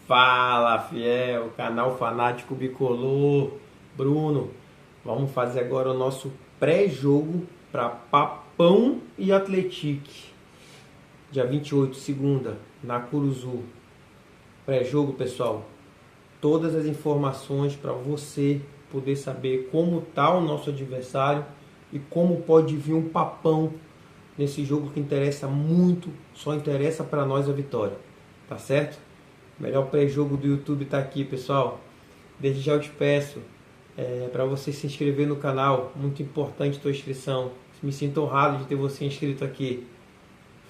Fala, fiel, canal Fanático Bicolor. Bruno, vamos fazer agora o nosso pré-jogo para Papão e Atletique. Dia 28, segunda, na Curuzu. Pré-jogo, pessoal. Todas as informações para você poder saber como está o nosso adversário e como pode vir um papão nesse jogo que interessa muito, só interessa para nós a vitória. Tá certo? Melhor pré-jogo do YouTube está aqui, pessoal. Desde já eu te peço para você se inscrever no canal. Muito importante a tua inscrição. Me sinto honrado de ter você inscrito aqui.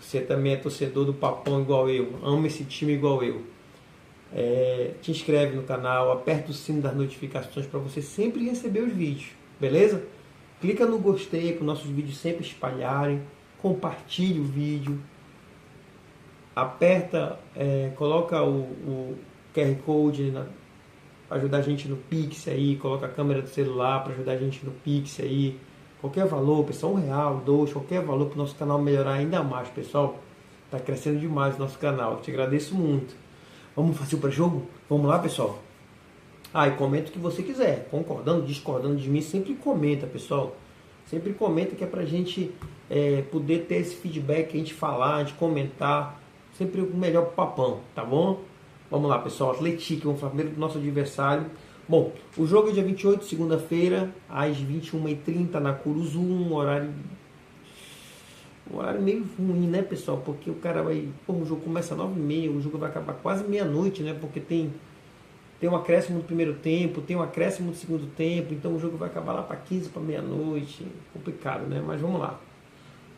Você também é torcedor do Papão igual eu. Ama esse time igual eu. Te inscreve no canal. Aperta o sino das notificações para você sempre receber os vídeos. Beleza? Clica no gostei para os nossos vídeos sempre espalharem. Compartilhe o vídeo. Aperta, coloca o QR Code para ajudar a gente no Pix aí, coloca a câmera do celular para ajudar a gente no Pix aí. Qualquer valor, pessoal, R$1, R$2, qualquer valor para o nosso canal melhorar ainda mais, pessoal. Está crescendo demais o nosso canal, eu te agradeço muito. Vamos fazer o pré-jogo? Vamos lá, pessoal? E comenta o que você quiser, concordando, discordando de mim, sempre comenta, pessoal. Sempre comenta que é para a gente poder ter esse feedback, a gente falar, a gente comentar. Sempre o melhor papão, tá bom? Vamos lá, pessoal. Atletique, vamos falar primeiro do nosso adversário. Bom, o jogo é dia 28, segunda-feira, às 21h30 na Curuzu, um horário meio ruim, né, pessoal? Porque o cara vai... o jogo começa às 9h30, o jogo vai acabar quase meia-noite, né? Porque tem um acréscimo no primeiro tempo, tem um acréscimo no segundo tempo, então o jogo vai acabar lá para 15 para meia-noite. Complicado, né? Mas vamos lá.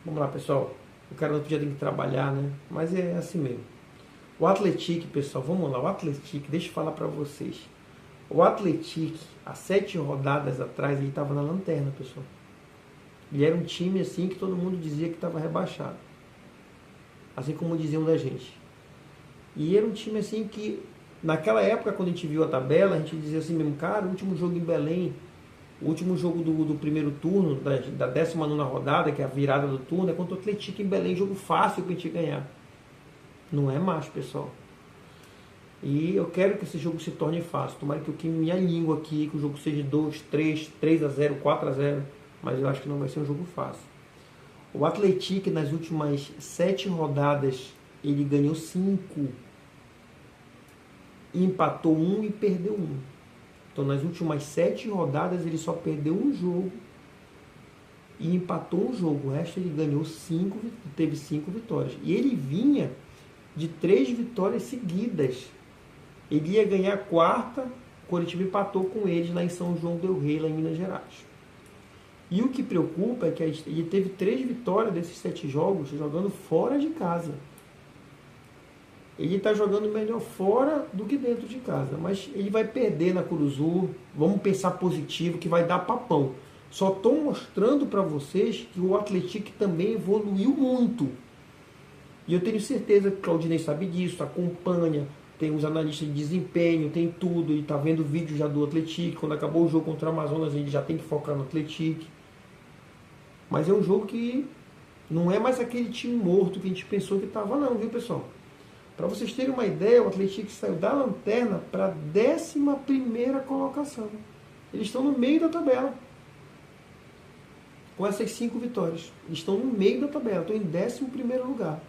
Vamos lá, pessoal. O cara no outro dia tem que trabalhar, né? Mas é assim mesmo. O Atletique, pessoal, vamos lá. O Atletique, deixa eu falar para vocês. O Atletique, há 7 rodadas atrás, ele estava na lanterna, pessoal. Ele era um time assim que todo mundo dizia que estava rebaixado. Assim como diziam da gente. E era um time assim que, naquela época, quando a gente viu a tabela, a gente dizia assim mesmo, cara, o último jogo em Belém, o último jogo do primeiro turno, da 19ª rodada, que é a virada do turno, é contra o Atletique em Belém, jogo fácil para a gente ganhar. Não é mais, pessoal. E eu quero que esse jogo se torne fácil. Tomara que eu queime minha língua aqui, que o jogo seja 2, 3, 3-0, 4-0, mas eu acho que não vai ser um jogo fácil. O Atletique, nas últimas 7 rodadas, ele ganhou 5, empatou 1 e perdeu 1. Então, nas últimas 7 rodadas, ele só perdeu um jogo e empatou um jogo. O resto ele ganhou 5, teve 5 vitórias. E ele vinha de 3 vitórias seguidas. Ele ia ganhar a 4ª, o Coritiba empatou com eles lá em São João del Rei, lá em Minas Gerais. E o que preocupa é que ele teve 3 vitórias desses 7 jogos jogando fora de casa. Ele está jogando melhor fora do que dentro de casa. Mas ele vai perder na Curuzu. Vamos pensar positivo, que vai dar papão. Só estou mostrando para vocês que o Atletique também evoluiu muito. E eu tenho certeza que o Claudinei sabe disso, acompanha, tem os analistas de desempenho, tem tudo. Ele está vendo vídeo já do Atletique. Quando acabou o jogo contra o Amazonas, ele já tem que focar no Atletique. Mas é um jogo que não é mais aquele time morto que a gente pensou que estava não, viu, pessoal? Para vocês terem uma ideia, o Atletique saiu da lanterna para a 11ª colocação. Eles estão no meio da tabela. Com essas 5 vitórias. Eles estão no meio da tabela. Estão em 11º lugar.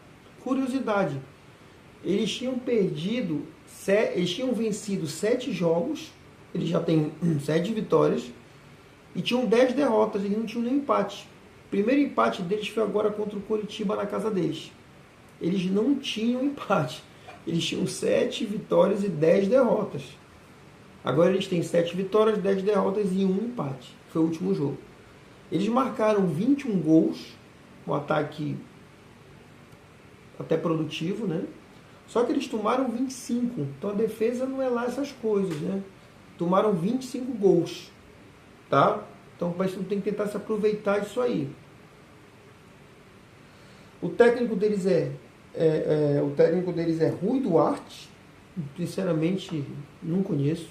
Curiosidade. Eles tinham vencido 7 jogos. Eles já têm 7 vitórias. E tinham 10 derrotas. Eles não tinham nenhum empate. O primeiro empate deles foi agora contra o Coritiba na casa deles. Eles não tinham empate. Eles tinham 7 vitórias e 10 derrotas. Agora eles têm 7 vitórias, 10 derrotas e 1 empate. Foi o último jogo. Eles marcaram 21 gols. Um ataque até produtivo, né? Só que eles tomaram 25. Então a defesa não é lá essas coisas, né? Tomaram 25 gols. Tá? Então o time tem que tentar se aproveitar disso aí. O técnico deles é Rui Duarte. Sinceramente, não conheço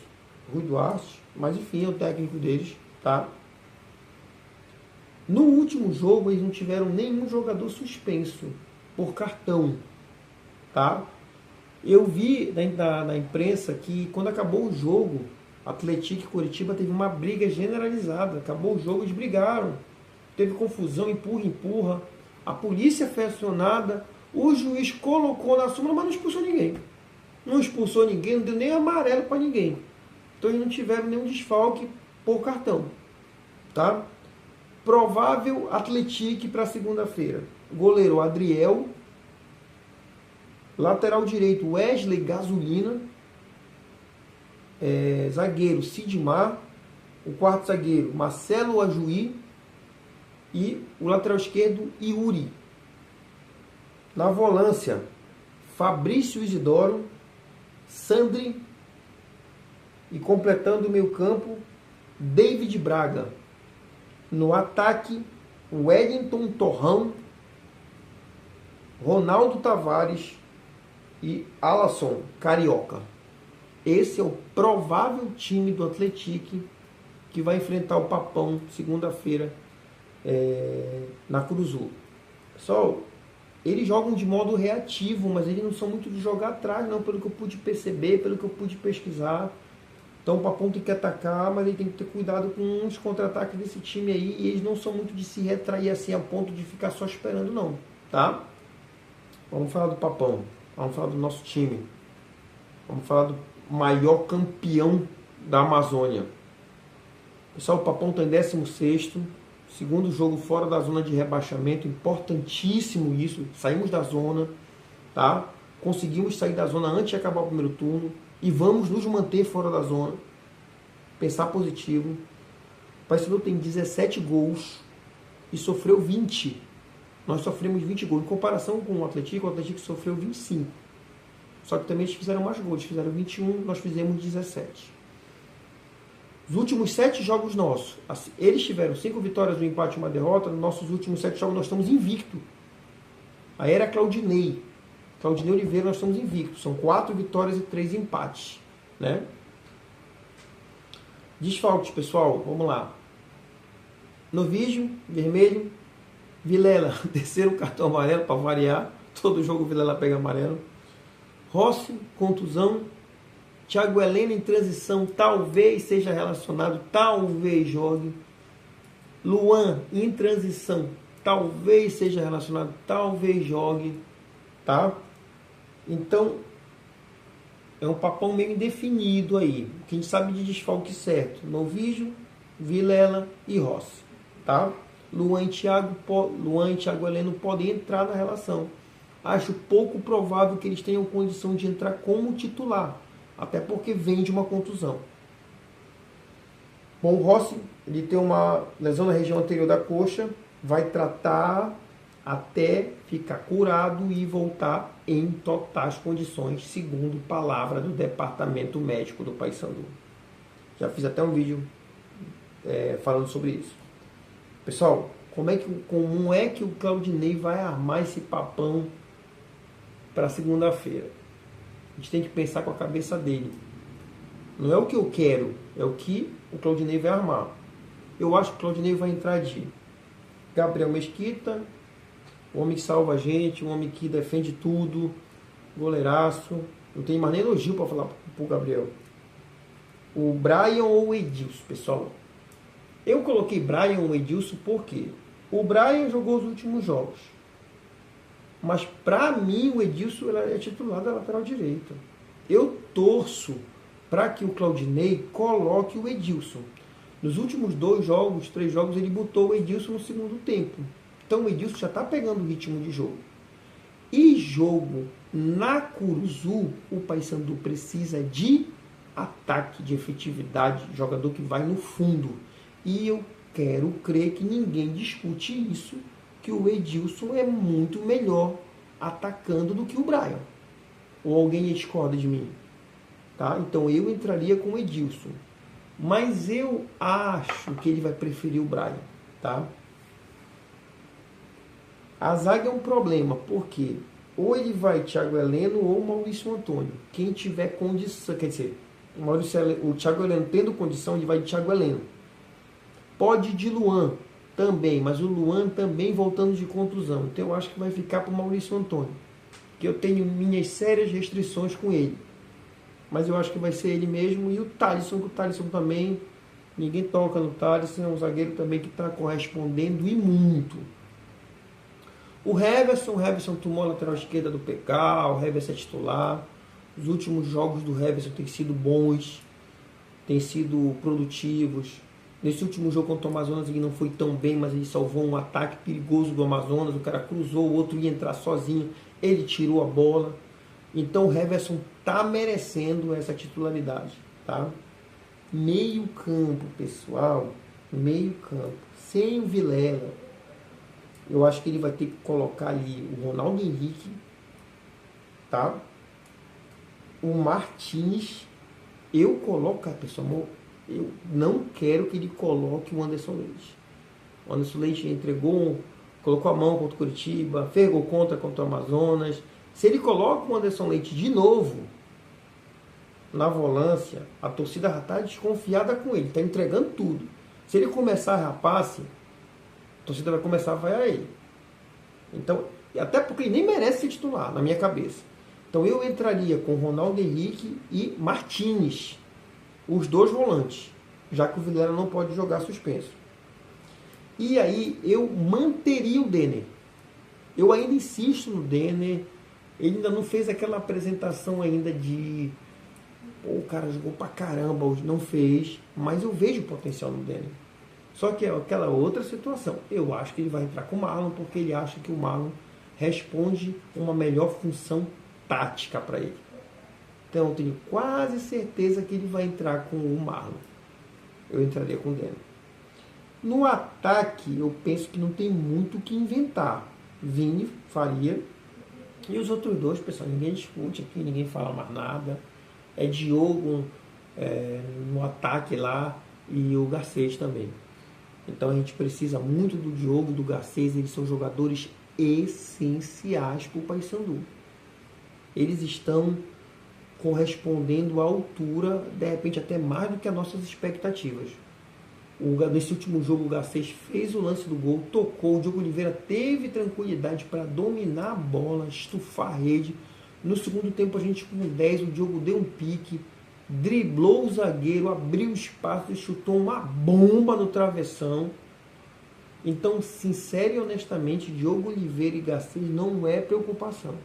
Rui Duarte, mas enfim, é o técnico deles, tá? No último jogo, eles não tiveram nenhum jogador suspenso por cartão, tá? Eu vi na imprensa que quando acabou o jogo, Atlético e Coritiba teve uma briga generalizada. Acabou o jogo, eles brigaram. Teve confusão, empurra. A polícia foi acionada, o juiz colocou na súmula, mas não expulsou ninguém. Não expulsou ninguém, não deu nem amarelo para ninguém. Então eles não tiveram nenhum desfalque por cartão. Tá? Provável Atlético para segunda-feira. Goleiro Adriel. Lateral direito Wesley Gasolina. Zagueiro Sidmar. O quarto zagueiro Marcelo Ajuí. E o lateral esquerdo Yuri. Na volância Fabrício Isidoro, Sandri. E completando o meio campo David Braga. No ataque Wellington Torrão, Ronaldo Tavares e Alasson Carioca. Esse é o provável time do Atlético que vai enfrentar o Papão segunda-feira na Cruzul. Pessoal, eles jogam de modo reativo, mas eles não são muito de jogar atrás, não, pelo que eu pude perceber, pelo que eu pude pesquisar. Então o Papão tem que atacar, mas ele tem que ter cuidado com os contra-ataques desse time aí, e eles não são muito de se retrair assim a ponto de ficar só esperando, não, tá? Vamos falar do Papão, vamos falar do nosso time, vamos falar do maior campeão da Amazônia. Pessoal, o Papão está em 16º, segundo jogo fora da zona de rebaixamento, importantíssimo isso, saímos da zona, tá? Conseguimos sair da zona antes de acabar o primeiro turno e vamos nos manter fora da zona, pensar positivo. O Paysandu tem 17 gols e sofreu 20. Nós sofremos 20 gols. Em comparação com o Atlético sofreu 25. Só que também eles fizeram mais gols. Eles fizeram 21, nós fizemos 17. Os últimos 7 jogos nossos, eles tiveram 5 vitórias, um empate e uma derrota. Nos nossos últimos 7 jogos nós estamos invictos. A era Claudinei Oliveira, nós estamos invictos. São 4 vitórias e 3 empates. Né? Desfalques, pessoal. Vamos lá. Novígio, vermelho. Vilela, terceiro cartão amarelo para variar. Todo jogo o Vilela pega amarelo. Rossi, contusão. Thiago Heleno em transição, talvez seja relacionado, talvez jogue. Luan em transição, talvez seja relacionado, talvez jogue. Tá? Então, é um Papão meio indefinido aí. Quem sabe de desfalque certo? Novígio, Vilela e Rossi. Tá? Luan e Thiago Heleno podem entrar na relação. Acho pouco provável que eles tenham condição de entrar como titular. Até porque vem de uma contusão. Bom, o Rossi, ele tem uma lesão na região anterior da coxa. Vai tratar até ficar curado e voltar em totais condições, segundo palavra do departamento médico do Paysandu. Já fiz até um vídeo falando sobre isso. Pessoal, como é que o Claudinei vai armar esse Papão para segunda-feira? A gente tem que pensar com a cabeça dele. Não é o que eu quero, é o que o Claudinei vai armar. Eu acho que o Claudinei vai entrar de Gabriel Mesquita, o homem que salva a gente, o homem que defende tudo, goleiraço. Não tem mais nem elogio para falar pro Gabriel. O Brian ou o Edilson, pessoal. Eu coloquei Brian ou Edilson porque o Brian jogou os últimos jogos. Mas para mim o Edilson é titular da lateral direita. Eu torço para que o Claudinei coloque o Edilson. Nos últimos 2 jogos, 3 jogos, ele botou o Edilson no segundo tempo. Então o Edilson já está pegando o ritmo de jogo. E jogo na Curuzu, o Paysandu precisa de ataque, de efetividade, jogador que vai no fundo. E eu quero crer que ninguém discute isso, que o Edilson é muito melhor atacando do que o Brian. Ou alguém discorda de mim? Tá? Então eu entraria com o Edilson. Mas eu acho que ele vai preferir o Brian. Tá? A zaga é um problema, porque ou ele vai Thiago Heleno ou Maurício Antônio. Quem tiver condição, quer dizer, o Thiago Heleno tendo condição, ele vai de Thiago Heleno. Pode ir de Luan também, mas o Luan também voltando de contusão. Então eu acho que vai ficar para o Maurício Antônio. que eu tenho minhas sérias restrições com ele. Mas eu acho que vai ser ele mesmo. E o Thalisson também, ninguém toca no Thalisson, é um zagueiro também que está correspondendo e muito. O Heverson tomou a lateral esquerda do PK, o Heverson é titular. Os últimos jogos do Heverson têm sido bons, têm sido produtivos. Nesse último jogo contra o Amazonas ele não foi tão bem, mas ele salvou um ataque perigoso do Amazonas. O cara cruzou, o outro ia entrar sozinho, ele tirou a bola. Então o Heverson está merecendo essa titularidade, tá? Meio campo, pessoal, meio campo, sem o Vilela. Eu acho que ele vai ter que colocar ali o Ronaldo Henrique, tá? O Martins, eu coloco, pessoal, eu não quero que ele coloque o Anderson Leite. O Anderson Leite entregou, colocou a mão contra o Curitiba, fez gol contra o Amazonas. Se ele coloca o Anderson Leite de novo na volância, a torcida já está desconfiada com ele, está entregando tudo. Se ele começar a rapace, a torcida vai começar a vaiar ele. Então, até porque ele nem merece ser titular, na minha cabeça. Então eu entraria com Ronaldo Henrique e Martins, os dois volantes, já que o Vilela não pode jogar suspenso. E aí eu manteria o Denner. Eu ainda insisto no Denner. Ele ainda não fez aquela apresentação ainda de... Pô, o cara jogou pra caramba, hoje não fez. Mas eu vejo potencial no Denner. Só que é aquela outra situação. Eu acho que ele vai entrar com o Marlon, porque ele acha que o Marlon responde uma melhor função tática para ele. Então eu tenho quase certeza que ele vai entrar com o Marlon. Eu entraria com o Denner. No ataque, eu penso que não tem muito o que inventar. Vini, Faria. E os outros dois, pessoal, ninguém discute aqui, ninguém fala mais nada. É Diogo no ataque lá e o Garcês também. Então a gente precisa muito do Diogo, do Garcês, eles são jogadores essenciais para o Paysandu. Eles estão correspondendo à altura, de repente até mais do que as nossas expectativas. Nesse último jogo o Garcês fez o lance do gol, tocou, o Diogo Oliveira teve tranquilidade para dominar a bola, estufar a rede. No segundo tempo a gente com 10, o Diogo deu um pique, driblou o zagueiro, abriu espaço e chutou uma bomba no travessão. Então, sincero e honestamente, Diogo Oliveira e Garcês não é preocupação.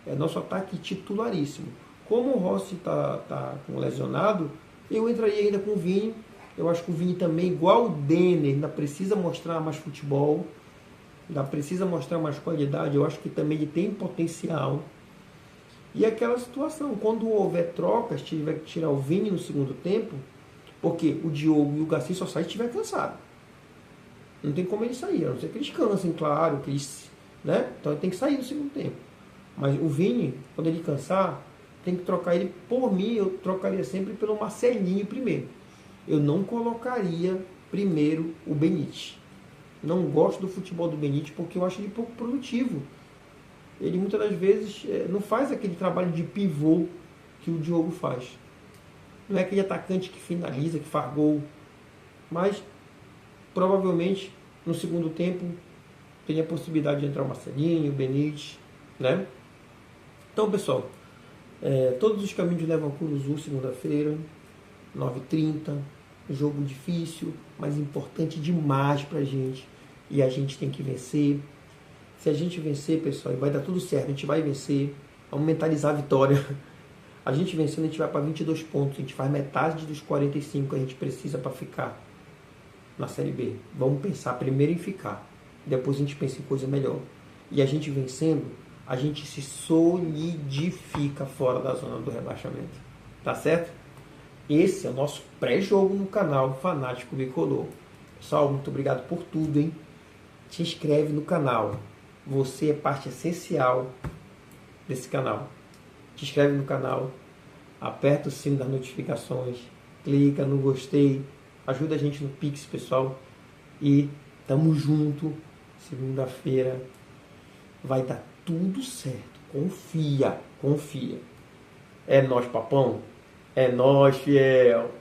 É nosso ataque titularíssimo. Como o Rossi tá lesionado, eu entraria ainda com o Vini. Eu acho que o Vini também, igual o Denner, ainda precisa mostrar mais futebol, ainda precisa mostrar mais qualidade. Eu acho que também ele tem potencial. E aquela situação, quando houver trocas, tiver que tirar o Vini no segundo tempo, porque o Diogo e o Garcia só saem se estiver cansado. Não tem como eles saírem, a não ser que eles cansem, claro, que eles, né? Então ele tem que sair no segundo tempo. Mas o Vini, quando ele cansar, tem que trocar ele. Por mim, eu trocaria sempre pelo Marcelinho primeiro. Eu não colocaria primeiro o Benítez. Não gosto do futebol do Benítez porque eu acho ele pouco produtivo. Ele muitas das vezes não faz aquele trabalho de pivô que o Diogo faz. Não é aquele atacante que finaliza, que faz gol. Mas provavelmente no segundo tempo teria a possibilidade de entrar o Marcelinho, o Benítez, né? Então, pessoal, todos os caminhos levam a Curuzu segunda-feira, 9h30, jogo difícil, mas importante demais pra gente, e a gente tem que vencer. Se a gente vencer, pessoal, vai dar tudo certo, a gente vai vencer, vamos mentalizar a vitória. A gente vencendo, a gente vai para 22 pontos, a gente faz metade dos 45 que a gente precisa para ficar na Série B. Vamos pensar primeiro em ficar, depois a gente pensa em coisa melhor. E a gente vencendo, a gente se solidifica fora da zona do rebaixamento. Tá certo? Esse é o nosso pré-jogo no canal Fanático Bicolor. Pessoal, muito obrigado por tudo, hein? Te inscreve no canal. Você é parte essencial desse canal. Te inscreve no canal, aperta o sino das notificações, clica no gostei, ajuda a gente no Pix, pessoal. E tamo junto. Segunda-feira vai dar tudo certo. Confia, confia. É nós, papão. É nós, fiel.